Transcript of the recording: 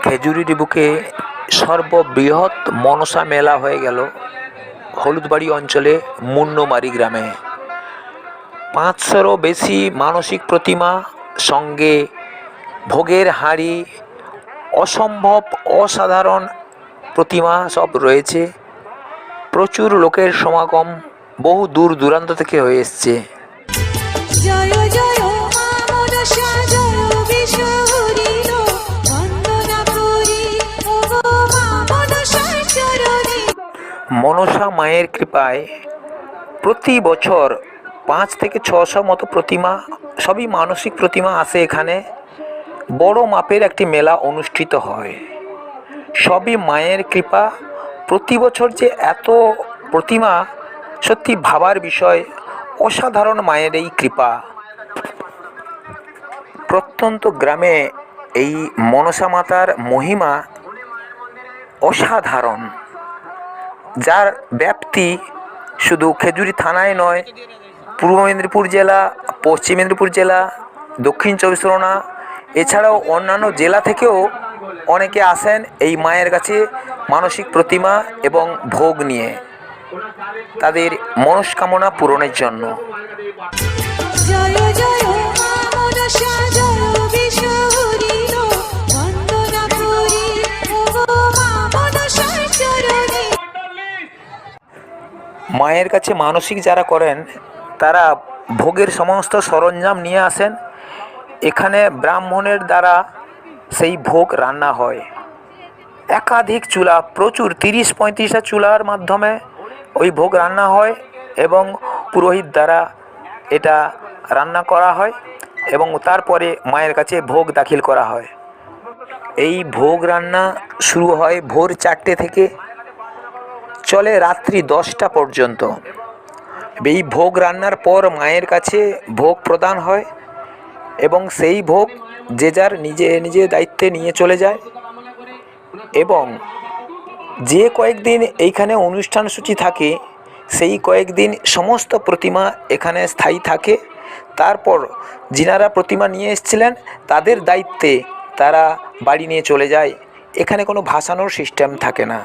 খেজুরির বুকে সর্ববৃহৎ মনসা মেলা হয়ে গেল হলুদবাড়ি অঞ্চলে মুন্নমারি গ্রামে। 500রও বেশি মানসিক প্রতিমা, সঙ্গে ভোগের হাঁড়ি, অসম্ভব অসাধারণ প্রতিমা সব রয়েছে। প্রচুর লোকের সমাগম বহু দূর দূরান্ত থেকে হয়ে এসছে। মনসা মায়ের কৃপায় প্রতি বছর 5 থেকে 600 মতো প্রতিমা, সবই মানসিক প্রতিমা আসে এখানে। বড় মাপের একটি মেলা অনুষ্ঠিত হয়, সবই মায়ের কৃপা। প্রতি বছর যে এত প্রতিমা, সত্যি ভাবার বিষয়। অসাধারণ মায়ের এই কৃপা। প্রত্যন্ত গ্রামে এই মনসা মাতার মহিমা অসাধারণ, যার ব্যাপ্তি শুধু খেজুরি থানায় নয়, পূর্ব মেদিনীপুর জেলা, পশ্চিম মেদিনীপুর জেলা, দক্ষিণ চব্বিশ পরগনা, এছাড়াও অন্যান্য জেলা থেকেও অনেকে আসেন এই মায়ের কাছে মানসিক প্রতিমা এবং ভোগ নিয়ে তাদের মনস্কামনা পূরণের জন্য। মায়ের কাছে মানসিক যারা করেন তারা ভোগের সমস্ত সরঞ্জাম নিয়ে আসেন। এখানে ব্রাহ্মণের দ্বারা সেই ভোগ রান্না হয়। একাধিক চুলা, প্রচুর 30-35টা চুলার মাধ্যমে ওই ভোগ রান্না হয় এবং পুরোহিত দ্বারা এটা রান্না করা হয় এবং তারপরে মায়ের কাছে ভোগ দাখিল করা হয়। এই ভোগ রান্না শুরু হয় ভোর 4টে থেকে, চলে রাত্রি 10টা পর্যন্ত। এই ভোগ রান্নার পর মায়ের কাছে ভোগ প্রদান হয় এবং সেই ভোগ যে যার নিজে দায়িত্বে নিয়ে চলে যায়। এবং যে কয়েকদিন এইখানে অনুষ্ঠান সূচি থাকে, সেই কয়েকদিন সমস্ত প্রতিমা এখানে স্থায়ী থাকে। তারপর যিনারা প্রতিমা নিয়ে এসেছিলেন তাদের দায়িত্বে তারা বাড়ি নিয়ে চলে যায়। এখানে কোনো ভাসানোর সিস্টেম থাকে না।